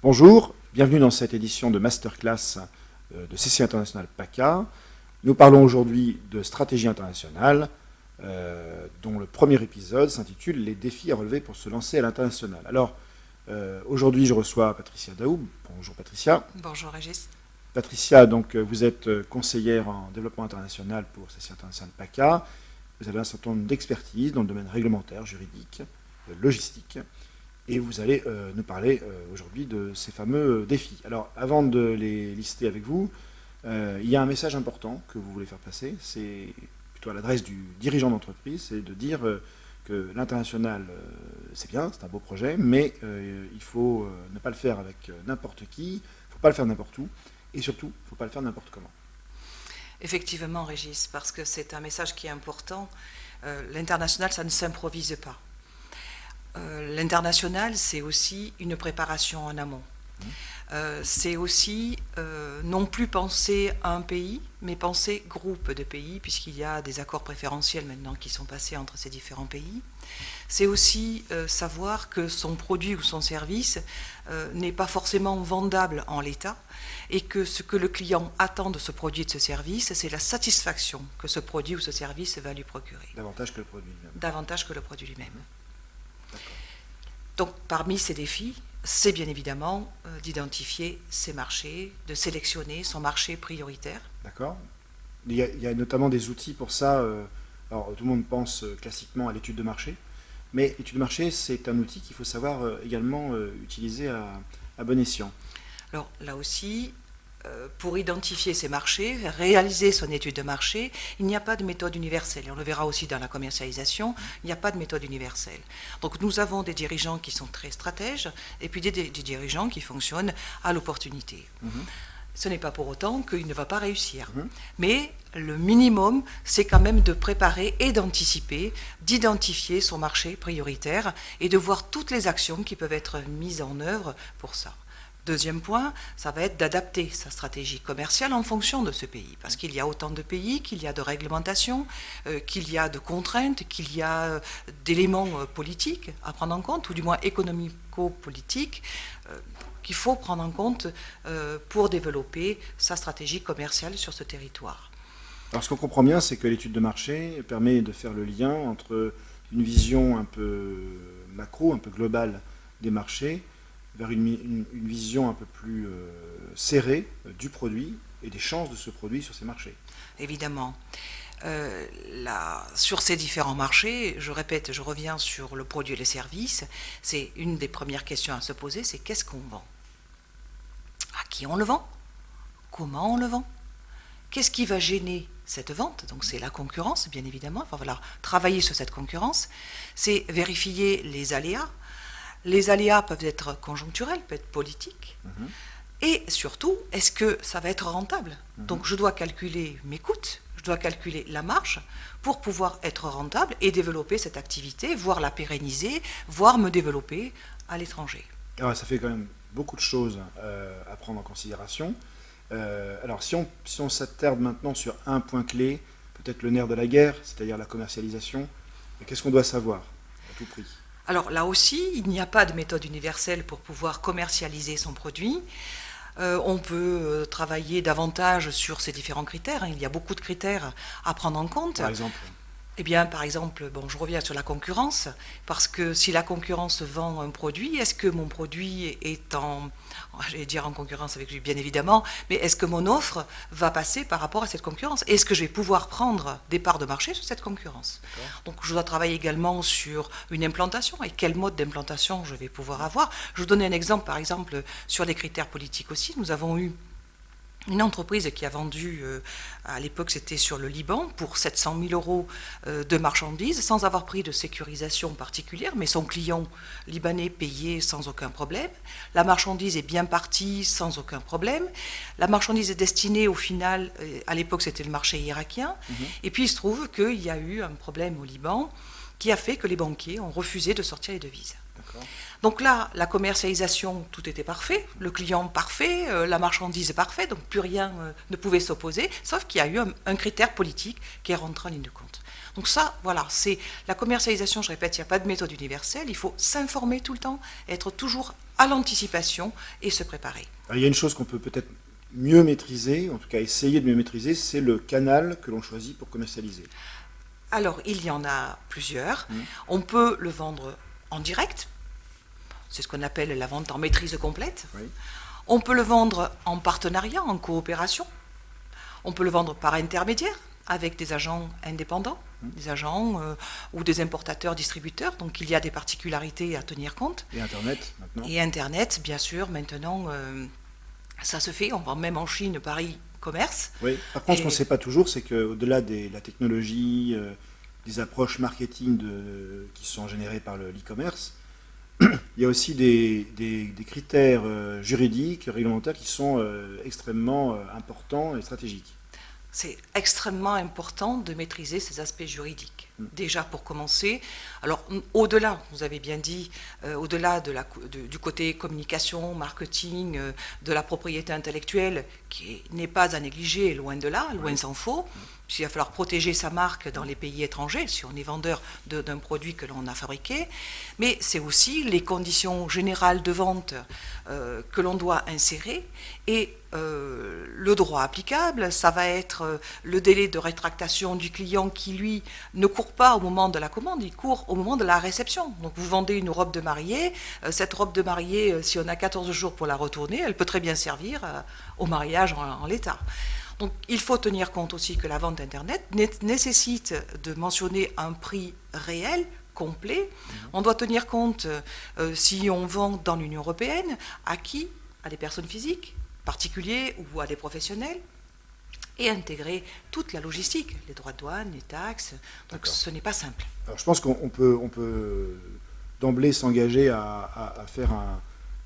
Bonjour, bienvenue dans cette édition de Masterclass de CCI International PACA. Nous parlons aujourd'hui de stratégie internationale, dont le premier épisode s'intitule « Les défis à relever pour se lancer à l'international ». Alors, aujourd'hui, je reçois Patricia Daoub. Bonjour Patricia. Bonjour Régis. Patricia, donc, vous êtes conseillère en développement international pour CCI International PACA. Vous avez un certain nombre d'expertises dans le domaine réglementaire, juridique, logistique. Et vous allez nous parler aujourd'hui de ces fameux défis. Alors, avant de les lister avec vous, il y a un message important que vous voulez faire passer. C'est plutôt à l'adresse du dirigeant d'entreprise, c'est de dire que l'international, c'est bien, c'est un beau projet, mais il faut ne pas le faire avec n'importe qui, il ne faut pas le faire n'importe où, et surtout, il ne faut pas le faire n'importe comment. Effectivement, Régis, parce que c'est un message qui est important. L'international, ça ne s'improvise pas. L'international, c'est aussi une préparation en amont. C'est aussi non plus penser à un pays, mais penser groupe de pays, puisqu'il y a des accords préférentiels maintenant qui sont passés entre ces différents pays. C'est aussi savoir que son produit ou son service n'est pas forcément vendable en l'état, et que ce que le client attend de ce produit et de ce service, c'est la satisfaction que ce produit ou ce service va lui procurer. Davantage que le produit lui-même. Davantage que le produit lui-même. Donc, parmi ces défis, c'est bien évidemment d'identifier ses marchés, de sélectionner son marché prioritaire. D'accord. Il y a notamment des outils pour ça. Alors, tout le monde pense classiquement à l'étude de marché, mais l'étude de marché, c'est un outil qu'il faut savoir également utiliser à bon escient. Alors, là aussi, pour identifier ces marchés, réaliser son étude de marché, il n'y a pas de méthode universelle. Et on le verra aussi dans la commercialisation, il n'y a pas de méthode universelle. Donc nous avons des dirigeants qui sont très stratèges et puis des dirigeants qui fonctionnent à l'opportunité. Ce n'est pas pour autant qu'il ne va pas réussir. Mais le minimum, c'est quand même de préparer et d'anticiper, d'identifier son marché prioritaire et de voir toutes les actions qui peuvent être mises en œuvre pour ça. Deuxième point, ça va être d'adapter sa stratégie commerciale en fonction de ce pays. Parce qu'il y a autant de pays, qu'il y a de réglementations, qu'il y a de contraintes, qu'il y a d'éléments politiques à prendre en compte, ou du moins économico-politiques, qu'il faut prendre en compte pour développer sa stratégie commerciale sur ce territoire. Alors ce qu'on comprend bien, c'est que l'étude de marché permet de faire le lien entre une vision un peu macro, un peu globale des marchés, vers une vision un peu plus serrée du produit et des chances de ce produit sur ces marchés. Évidemment. Sur ces différents marchés, je répète, je reviens sur le produit et les services, c'est une des premières questions à se poser, c'est qu'est-ce qu'on vend? À qui on le vend? Comment on le vend? Qu'est-ce qui va gêner cette vente? Donc c'est la concurrence, bien évidemment, il va falloir travailler sur cette concurrence, c'est vérifier les aléas. Les aléas peuvent être conjoncturels, peuvent être politiques. Et surtout, est-ce que ça va être rentable? Donc je dois calculer mes coûts, je dois calculer la marge pour pouvoir être rentable et développer cette activité, voire la pérenniser, voire me développer à l'étranger. Alors ça fait quand même beaucoup de choses à prendre en considération. Alors si on s'attarde maintenant sur un point clé, peut-être le nerf de la guerre, c'est-à-dire la commercialisation, qu'est-ce qu'on doit savoir à tout prix? Alors là aussi, il n'y a pas de méthode universelle pour pouvoir commercialiser son produit. On peut travailler davantage sur ces différents critères. Il y a beaucoup de critères à prendre en compte. Par exemple? Eh bien, par exemple, je reviens sur la concurrence, parce que si la concurrence vend un produit, est-ce que mon produit est en concurrence avec lui, bien évidemment, mais est-ce que mon offre va passer par rapport à cette concurrence? Est-ce que je vais pouvoir prendre des parts de marché sur cette concurrence? Donc, je dois travailler également sur une implantation, et quel mode d'implantation je vais pouvoir avoir. Je vous donne un exemple, par exemple, sur les critères politiques aussi. Nous avons eu une entreprise qui a vendu, à l'époque c'était sur le Liban, pour 700 000 euros de marchandises, sans avoir pris de sécurisation particulière, mais son client libanais payait sans aucun problème. La marchandise est bien partie sans aucun problème. La marchandise est destinée au final, à l'époque c'était le marché irakien, et puis il se trouve qu'il y a eu un problème au Liban qui a fait que les banquiers ont refusé de sortir les devises. Donc là, la commercialisation, tout était parfait, le client parfait, la marchandise parfaite, donc plus rien ne pouvait s'opposer, sauf qu'il y a eu un critère politique qui est rentré en ligne de compte. Donc ça, voilà, c'est la commercialisation, je répète, il n'y a pas de méthode universelle, il faut s'informer tout le temps, être toujours à l'anticipation et se préparer. Alors, il y a une chose qu'on peut peut-être mieux maîtriser, en tout cas essayer de mieux maîtriser, c'est le canal que l'on choisit pour commercialiser. Alors, il y en a plusieurs. On peut le vendre en direct, c'est ce qu'on appelle la vente en maîtrise complète. Oui. On peut le vendre en partenariat, en coopération. On peut le vendre par intermédiaire, avec des agents indépendants, des agents ou des importateurs, distributeurs. Donc il y a des particularités à tenir compte. Et Internet, maintenant. Et Internet, bien sûr, maintenant, ça se fait. On vend même en Chine par e-commerce. Oui. Par contre, ce qu'on Et- ne sait pas toujours, c'est qu'au-delà de la technologie, des approches marketing qui sont générées par l'e-commerce, il y a aussi des critères juridiques, réglementaires qui sont extrêmement importants et stratégiques. C'est extrêmement important de maîtriser ces aspects juridiques. Déjà pour commencer, alors au-delà, vous avez bien dit, au-delà du côté communication, marketing, de la propriété intellectuelle, qui n'est pas à négliger, loin de là, loin s'en faut, puisqu'il va falloir protéger sa marque dans les pays étrangers, si on est vendeur d'un produit que l'on a fabriqué, mais c'est aussi les conditions générales de vente que l'on doit insérer, et le droit applicable, ça va être le délai de rétractation du client qui, lui, ne court pas au moment de la commande, il court au moment de la réception. Donc vous vendez une robe de mariée, cette robe de mariée, si on a 14 jours pour la retourner, elle peut très bien servir au mariage en l'état. Donc il faut tenir compte aussi que la vente Internet nécessite de mentionner un prix réel, complet. On doit tenir compte, si on vend dans l'Union européenne, à qui? À des personnes physiques, particuliers ou à des professionnels, et intégrer toute la logistique, les droits de douane, les taxes. Donc D'accord. ce n'est pas simple. Alors, je pense qu'on peut d'emblée s'engager à faire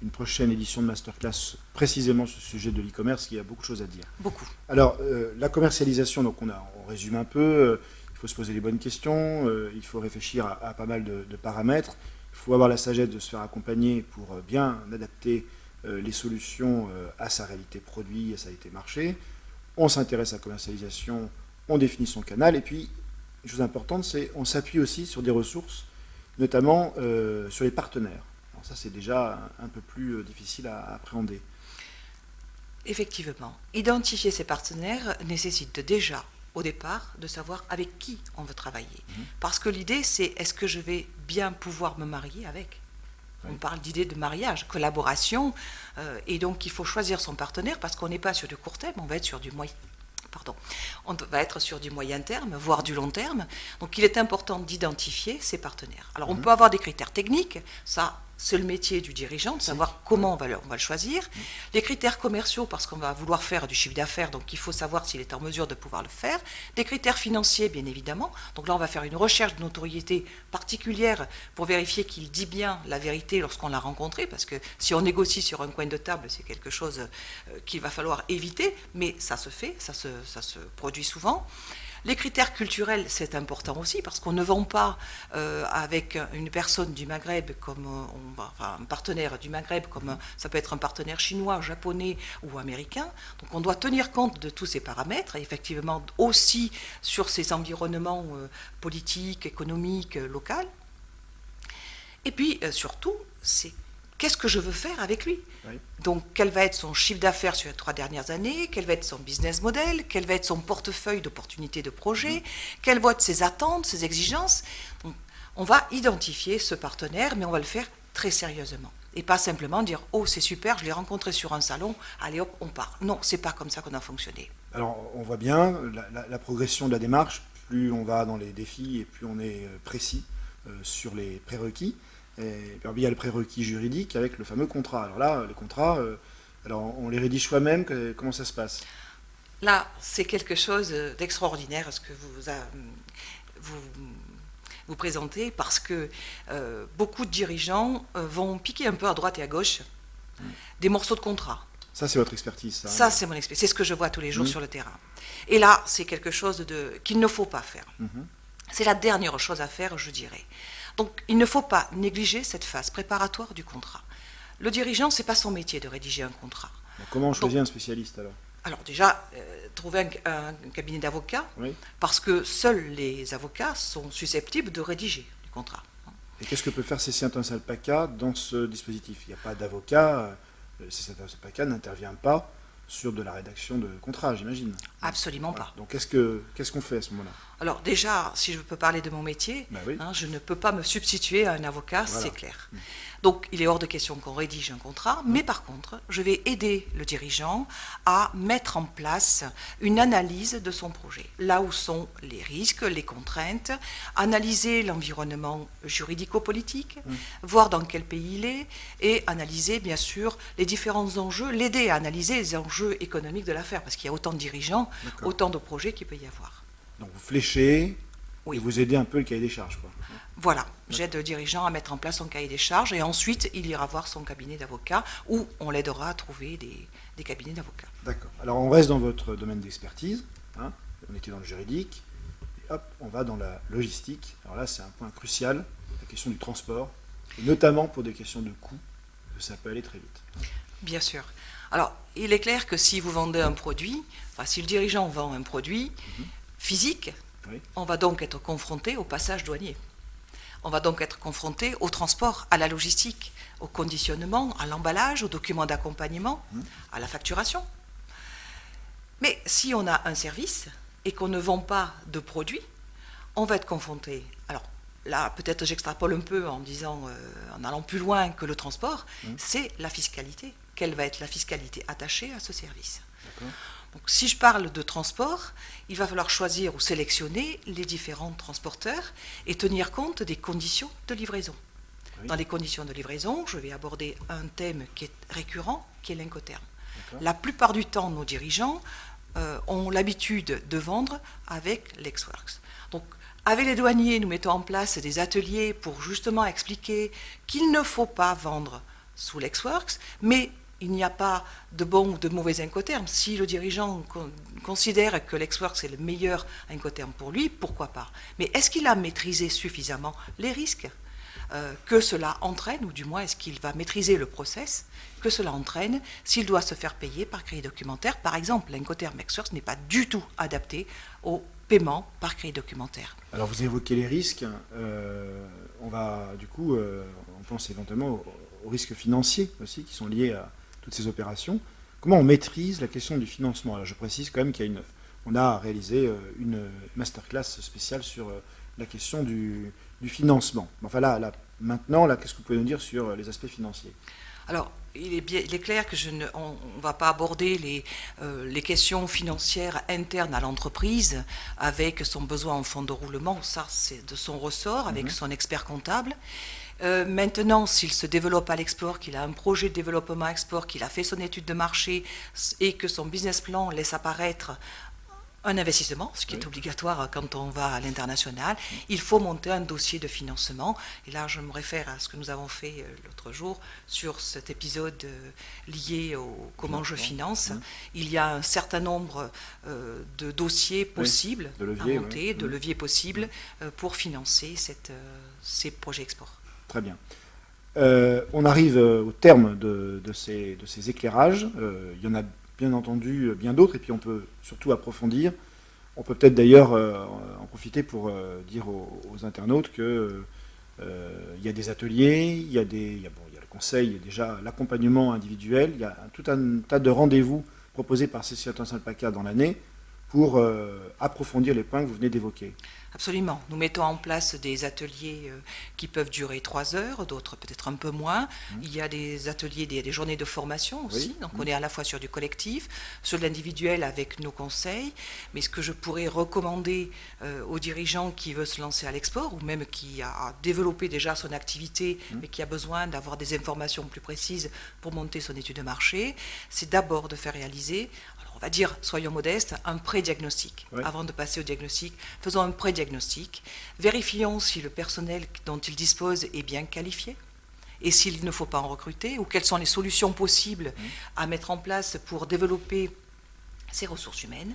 une prochaine édition de Masterclass précisément sur ce sujet de l'e-commerce, qui a beaucoup de choses à dire. Beaucoup. Alors, la commercialisation, donc on résume un peu, il faut se poser les bonnes questions, il faut réfléchir à pas mal de paramètres, il faut avoir la sagesse de se faire accompagner pour bien adapter les solutions à sa réalité produit, à sa réalité marché. On s'intéresse à la commercialisation, on définit son canal, et puis, une chose importante, c'est on s'appuie aussi sur des ressources, notamment sur les partenaires. Alors ça, c'est déjà un peu plus difficile à appréhender. Effectivement, identifier ses partenaires nécessite déjà, au départ, de savoir avec qui on veut travailler. Parce que l'idée, c'est est-ce que je vais bien pouvoir me marier avec? On parle d'idée de mariage, collaboration, et donc il faut choisir son partenaire parce qu'on n'est pas sur du court terme, on va être sur du moyen. On va être sur du moyen terme, voire du long terme. Donc il est important d'identifier ses partenaires. Alors on peut avoir des critères techniques, ça c'est le métier du dirigeant, de savoir comment on va le choisir. Les critères commerciaux, parce qu'on va vouloir faire du chiffre d'affaires, donc il faut savoir s'il est en mesure de pouvoir le faire. Des critères financiers, bien évidemment. Donc là, on va faire une recherche de notoriété particulière pour vérifier qu'il dit bien la vérité lorsqu'on l'a rencontré, parce que si on négocie sur un coin de table, c'est quelque chose qu'il va falloir éviter, mais ça se fait, ça se produit souvent. Les critères culturels, c'est important aussi, parce qu'on ne vend pas avec une personne du Maghreb, enfin un partenaire du Maghreb, comme ça peut être un partenaire chinois, japonais ou américain. Donc on doit tenir compte de tous ces paramètres, et effectivement aussi sur ces environnements politiques, économiques, locaux. Et puis surtout, c'est qu'est-ce que je veux faire avec lui? Oui. Donc, quel va être son chiffre d'affaires sur les 3 dernières années? Quel va être son business model? Quel va être son portefeuille d'opportunités de projet? Quelles vont être ses attentes, ses exigences? Donc, on va identifier ce partenaire, mais on va le faire très sérieusement. Et pas simplement dire « Oh, c'est super, je l'ai rencontré sur un salon, allez hop, on part ». Non, c'est pas comme ça qu'on a fonctionné. Alors, on voit bien la progression de la démarche. Plus on va dans les défis et plus on est précis sur les prérequis. Et puis, il y a le prérequis juridique avec le fameux contrat. Alors là, les contrats, alors on les rédige soi-même, comment ça se passe? Là, c'est quelque chose d'extraordinaire, ce que vous présentez, parce que beaucoup de dirigeants vont piquer un peu à droite et à gauche des morceaux de contrat. Ça, c'est votre expertise. Ça, c'est mon expertise. C'est ce que je vois tous les jours sur le terrain. Et là, c'est quelque chose qu'il ne faut pas faire. C'est la dernière chose à faire, je dirais. Donc, il ne faut pas négliger cette phase préparatoire du contrat. Le dirigeant, ce n'est pas son métier de rédiger un contrat. Donc, comment on choisit un spécialiste alors? Alors déjà, trouver un cabinet d'avocats, oui, parce que seuls les avocats sont susceptibles de rédiger du contrat. Et qu'est-ce que peut faire CC International PACA dans ce dispositif? Il n'y a pas d'avocat, CC International PACA n'intervient pas sur de la rédaction de contrats, j'imagine. Absolument Voilà. pas. Donc qu'est-ce qu'on fait à ce moment-là? Alors déjà, si je peux parler de mon métier, Ben oui. je ne peux pas me substituer à un avocat, Voilà. c'est clair. Donc il est hors de question qu'on rédige un contrat, mais par contre, je vais aider le dirigeant à mettre en place une analyse de son projet. Là où sont les risques, les contraintes, analyser l'environnement juridico-politique, voir dans quel pays il est, et analyser bien sûr les différents enjeux, l'aider à analyser les enjeux économiques de l'affaire, parce qu'il y a autant de dirigeants, D'accord. autant de projets qu'il peut y avoir. Donc vous fléchez Oui. et vous aidez un peu le cahier des charges, quoi. Voilà, j'aide le dirigeant à mettre en place son cahier des charges et ensuite il ira voir son cabinet d'avocat où on l'aidera à trouver des cabinets d'avocats. D'accord. Alors on reste dans votre domaine d'expertise, hein. On était dans le juridique, et hop, on va dans la logistique. Alors là, c'est un point crucial, la question du transport, et notamment pour des questions de coût, que ça peut aller très vite. Bien sûr. Alors, il est clair que si vous vendez un produit, enfin si le dirigeant vend un produit physique, Oui. on va donc être confronté au passage douanier. On va donc être confronté au transport, à la logistique, au conditionnement, à l'emballage, aux documents d'accompagnement, à la facturation. Mais si on a un service et qu'on ne vend pas de produits, on va être confronté. Alors là, peut-être j'extrapole un peu en disant, en allant plus loin que le transport, c'est la fiscalité. Quelle va être la fiscalité attachée à ce service? D'accord. Donc, si je parle de transport, il va falloir choisir ou sélectionner les différents transporteurs et tenir compte des conditions de livraison. Oui. Dans les conditions de livraison, je vais aborder un thème qui est récurrent, qui est l'Incoterm. D'accord. La plupart du temps, nos dirigeants ont l'habitude de vendre avec l'Exworks. Donc, avec les douaniers, nous mettons en place des ateliers pour justement expliquer qu'il ne faut pas vendre sous l'Exworks, mais il n'y a pas de bon ou de mauvais Incoterm. Si le dirigeant considère que l'Exworks est le meilleur Incoterm pour lui, pourquoi pas? Mais est-ce qu'il a maîtrisé suffisamment les risques que cela entraîne, ou du moins est-ce qu'il va maîtriser le process que cela entraîne s'il doit se faire payer par crédit documentaire? Par exemple, l'Incoterm Exworks n'est pas du tout adapté au paiement par crédit documentaire. Alors vous évoquez les risques. On va du coup, on pense éventuellement aux risques financiers aussi qui sont liés à toutes ces opérations. Comment on maîtrise la question du financement? Alors je précise quand même on a réalisé une masterclass spéciale sur la question du financement. Enfin maintenant, qu'est-ce que vous pouvez nous dire sur les aspects financiers? Alors, il est clair que on ne va pas aborder les questions financières internes à l'entreprise avec son besoin en fonds de roulement. Ça, c'est de son ressort avec son expert comptable. Maintenant, s'il se développe à l'export, qu'il a un projet de développement export, qu'il a fait son étude de marché et que son business plan laisse apparaître un investissement, ce qui est obligatoire quand on va à l'international, il faut monter un dossier de financement. Et là, je me réfère à ce que nous avons fait l'autre jour sur cet épisode lié au comment je finance. Il y a un certain nombre de dossiers possibles de leviers, à monter, de leviers possibles pour financer ces projets export. Très bien. On arrive au terme de ces éclairages. Il y en a bien entendu bien d'autres, et puis on peut surtout approfondir. On peut peut-être d'ailleurs en profiter pour dire aux internautes que il y a des ateliers, il y a le conseil, déjà l'accompagnement individuel, il y a tout un tas de rendez-vous proposés par CC International PACA dans l'année pour approfondir les points que vous venez d'évoquer. Absolument. Nous mettons en place des ateliers qui peuvent durer 3 heures, d'autres peut-être un peu moins. Il y a des ateliers, des journées de formation aussi. Donc on est à la fois sur du collectif, sur de l'individuel avec nos conseils. Mais ce que je pourrais recommander aux dirigeants qui veulent se lancer à l'export, ou même qui a développé déjà son activité, mais qui a besoin d'avoir des informations plus précises pour monter son étude de marché, c'est d'abord de faire réaliser, on va dire, soyons modestes, un pré-diagnostic. Oui. Avant de passer au diagnostic, faisons un pré-diagnostic. Vérifions si le personnel dont il dispose est bien qualifié et s'il ne faut pas en recruter, ou quelles sont les solutions possibles à mettre en place pour développer ces ressources humaines.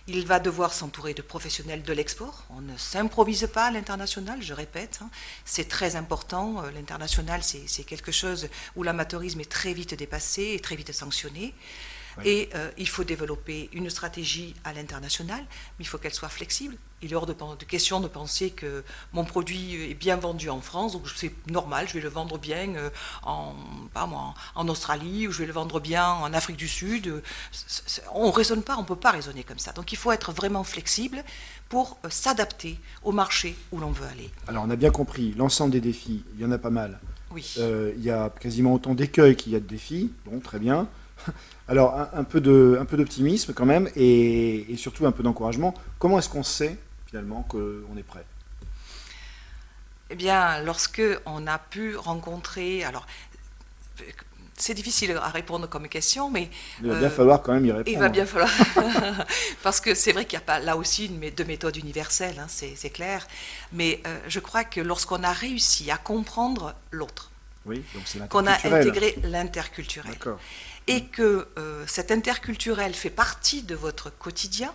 Il va devoir s'entourer de professionnels de l'export. On ne s'improvise pas à l'international, je répète. C'est très important. L'international, c'est quelque chose où l'amateurisme est très vite dépassé et très vite sanctionné. Oui. Et il faut développer une stratégie à l'international, mais il faut qu'elle soit flexible. Il est hors de question de penser que mon produit est bien vendu en France, donc c'est normal, je vais le vendre bien en Australie, ou je vais le vendre bien en Afrique du Sud. On ne raisonne pas, on ne peut pas raisonner comme ça. Donc il faut être vraiment flexible pour s'adapter au marché où l'on veut aller. Alors on a bien compris, l'ensemble des défis, il y en a pas mal. Oui. Il y a quasiment autant d'écueils qu'il y a de défis, bon, très bien. Alors un peu d'optimisme quand même, et surtout un peu d'encouragement. Comment est-ce qu'on sait finalement qu'on est prêt? Eh bien, lorsque on a pu rencontrer, alors c'est difficile à répondre comme question, mais Il va bien falloir quand même y répondre. il va bien falloir, parce que c'est vrai qu'il n'y a pas là aussi de méthode universelle, hein, c'est clair, mais je crois que lorsqu'on a réussi à comprendre l'autre, Oui, donc c'est qu'on a l'interculturel. intégré l'interculturel, D'accord. et que cet interculturel fait partie de votre quotidien,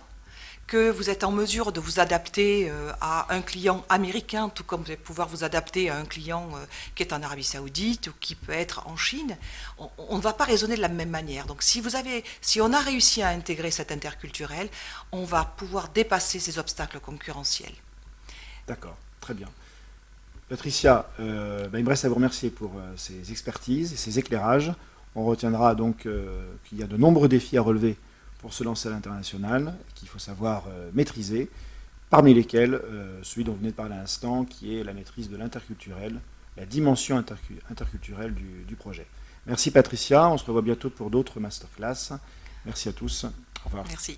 que vous êtes en mesure de vous adapter à un client américain, tout comme vous allez pouvoir vous adapter à un client qui est en Arabie Saoudite ou qui peut être en Chine, on ne va pas raisonner de la même manière. Donc si on a réussi à intégrer cet interculturel, on va pouvoir dépasser ces obstacles concurrentiels. D'accord, très bien. Patricia, il me reste à vous remercier pour ces expertises et ces éclairages. On retiendra donc qu'il y a de nombreux défis à relever pour se lancer à l'international, qu'il faut savoir maîtriser, parmi lesquels celui dont vous venez de parler à l'instant, qui est la maîtrise de l'interculturel, la dimension interculturelle du projet. Merci Patricia, on se revoit bientôt pour d'autres masterclass. Merci à tous, au revoir. Merci.